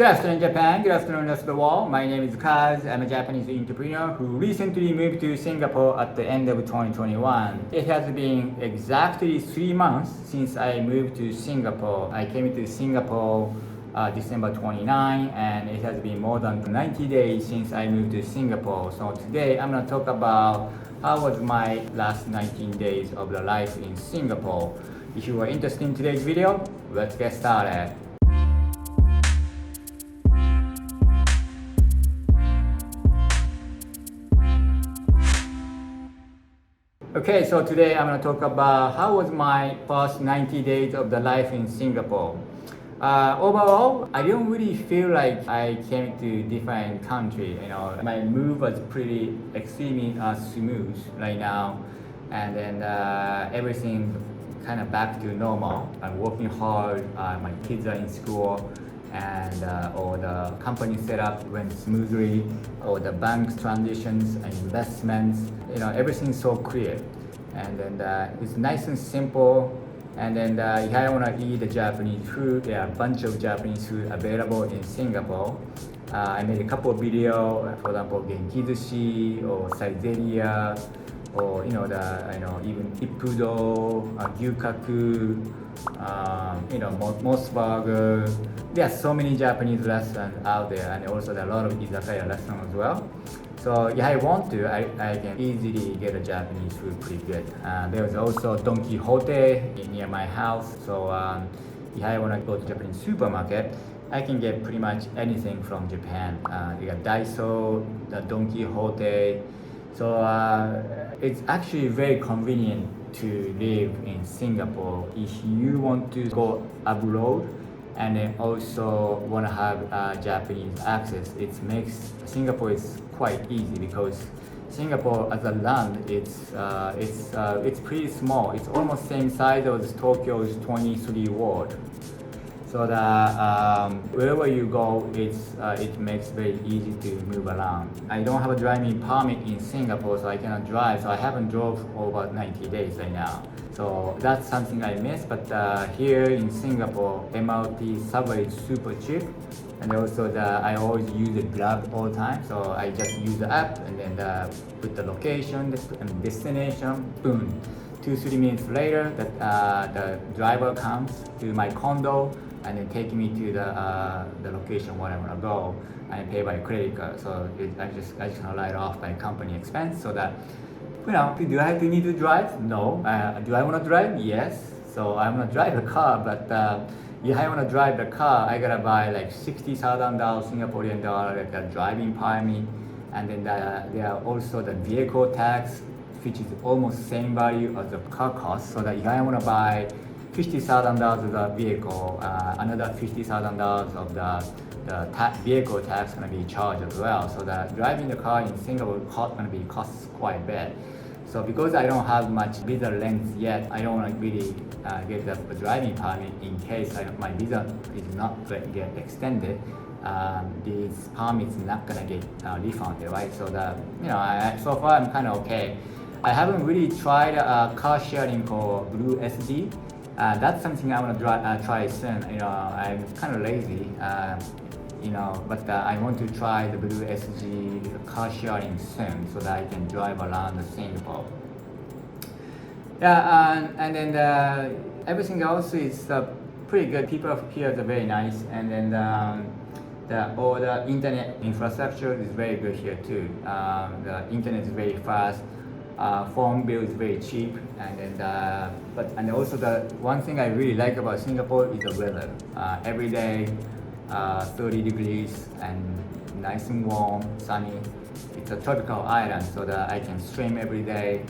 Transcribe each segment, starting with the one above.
Good afternoon, Japan. Good afternoon, rest of the world. My name is Kaz. I'm a Japanese entrepreneur who recently moved to Singapore at the end of 2021. It has been exactly 3 months since I moved to Singapore. I came to Singapore December 29, and it has been more than 90 days since I moved to Singapore. So today I'm going to talk about how was my last 19 days of the life in Singapore. If you are interested in today's video, let's get started. Okay, so today I'm going to talk about how was my first 90 days of the life in Singapore. Overall, I don't really feel like I came to different country. My move was pretty extremely smooth right now, and then everything kind of back to normal. I'm working hard. My kids are in school, and all the company setup went smoothly. All the bank transitions and investments, everything's so clear, and then it's nice and simple. And then if I want to eat the Japanese food, there are a bunch of Japanese food available in Singapore. I made a couple of videos, for example, genki-sushi or saizeria, or even ippudo, gyukaku, mosburger. There are so many Japanese restaurants out there, and also there are a lot of izakaya restaurants as well. So if I want to, I can easily get a Japanese food pretty good. There's also Don Quixote near my house. So if I want to go to Japanese supermarket, I can get pretty much anything from Japan. You got Daiso, the Don Quixote. So it's actually very convenient to live in Singapore if you want to go abroad and then also want to have Japanese access. It makes Singapore is quite easy because Singapore as a land, it's pretty small. It's almost same size as Tokyo's 23 ward. So that wherever you go, it makes very easy to move around. I don't have a driving permit in Singapore, so I cannot drive. So I haven't drove over 90 days right now. So that's something I miss. But here in Singapore, MRT subway is super cheap, and also I always use the Grab all the time. So I just use the app and then put the location and destination. Boom. 2-3 minutes later, the driver comes to my condo and then take me to the location where I want to go, and pay by credit card. So I just write off my company expense, so that do I need to drive? No. Do I want to drive? Yes. So I want to drive a car, but if I want to drive the car, I gotta buy like $60,000 Singaporean dollar, like a driving permit, and then there are also the vehicle tax, which is almost same value as the car cost. So that if I want to buy $50,000 of the vehicle, another $50,000 of the vehicle tax going to be charged as well. So that driving the car in Singapore costs quite a bit. So because I don't have much visa length yet, I don't want to really get the driving permit in case my visa is not get extended. These permits not gonna get refunded, right? So that so far I'm kind of okay. I haven't really tried car sharing called Blue SD. That's something I want to try soon. I'm kind of lazy, but I want to try the Blue SG car sharing soon so that I can drive around Singapore. Yeah, and then everything else is pretty good. People here are very nice, and then all the internet infrastructure is very good here too. The internet is very fast. Phone bill is very cheap, and then and also the one thing I really like about Singapore is the weather. Every day, 30 degrees and nice and warm, sunny. It's a tropical island, so that I can swim every day.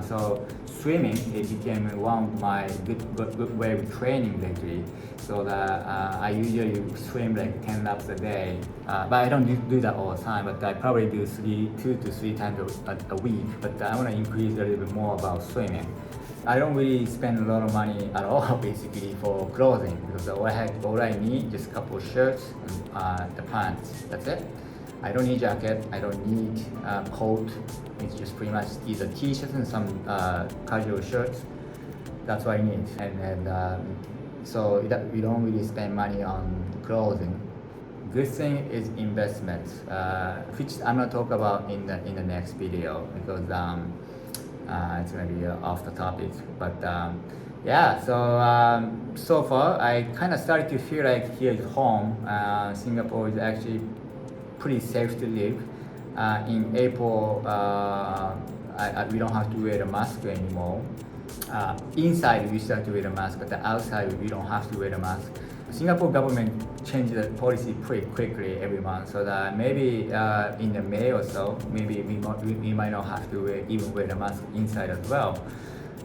So swimming became one of my good way of training lately. So that I usually swim like 10 laps a day, but I don't do that all the time. But I probably do 2 to 3 times a week. But I want to increase a little bit more about swimming. I don't really spend a lot of money at all basically for clothing, because all I need just a couple of shirts and the pants. That's it. I don't need jacket. I don't need coat. It's just pretty much either t-shirts and some casual shirts. That's what I need. And so we don't really spend money on clothing. good thing is investments, which I'm gonna talk about in the next video because it's gonna be off the topic. But yeah, so far I kind of started to feel like here is home. Singapore is actually pretty safe to live. In April, we don't have to wear a mask anymore. Inside we still have to wear a mask, but outside we don't have to wear a mask. Singapore government changed the policy pretty quickly every month, so that maybe in the May or so, maybe we might not have to even wear a mask inside as well.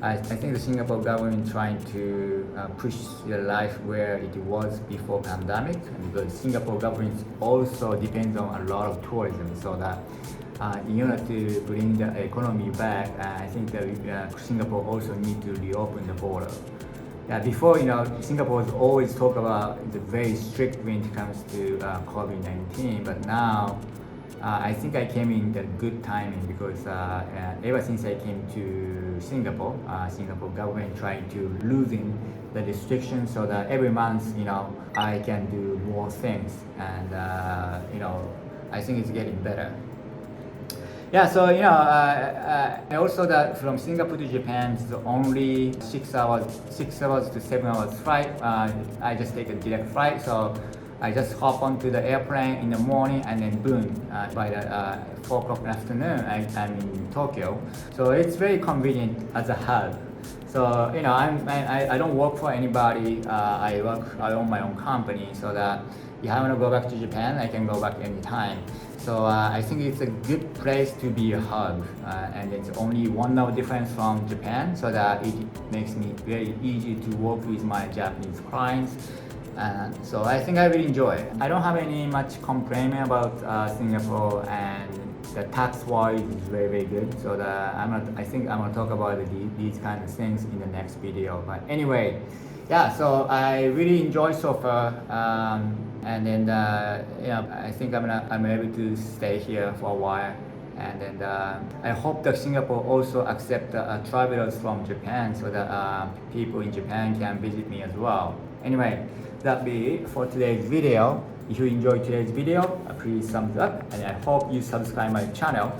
I think the Singapore government trying to push the life where it was before pandemic, because Singapore government also depends on a lot of tourism, so that in order to bring the economy back, I think that Singapore also need to reopen the border. Before, Singapore was always talk about the very strict when it comes to COVID-19, but now I think I came in the good timing because ever since I came to Singapore, Singapore government trying to loosen the restrictions so that every month, I can do more things, and I think it's getting better. Also that from Singapore to Japan is only 6 hours to 7 hours flight. I just take a direct flight, so I just hop onto the airplane in the morning and then boom, by the 4 o'clock in the afternoon, I'm in Tokyo. So it's very convenient as a hub. So I don't work for anybody. I own my own company, so that if I want to go back to Japan, I can go back anytime. So I think it's a good place to be a hub, and it's only 1 hour difference from Japan, so that it makes me very easy to work with my Japanese clients. So I think I really enjoy it. I don't have any much complaining about Singapore, and the tax-wise is very, very good. So I think I'm gonna talk about these kind of things in the next video. But anyway, so I really enjoy so far, and then I think I'm able to stay here for a while, and then I hope that Singapore also accept travelers from Japan, so that people in Japan can visit me as well. Anyway, that'll be it for today's video. If you enjoyed today's video, please thumbs up, and I hope you subscribe my channel.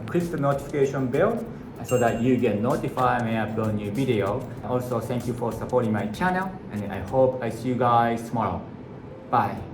Click the notification bell so that you get notified when I upload new video. Also, thank you for supporting my channel, and I hope I see you guys tomorrow. Bye.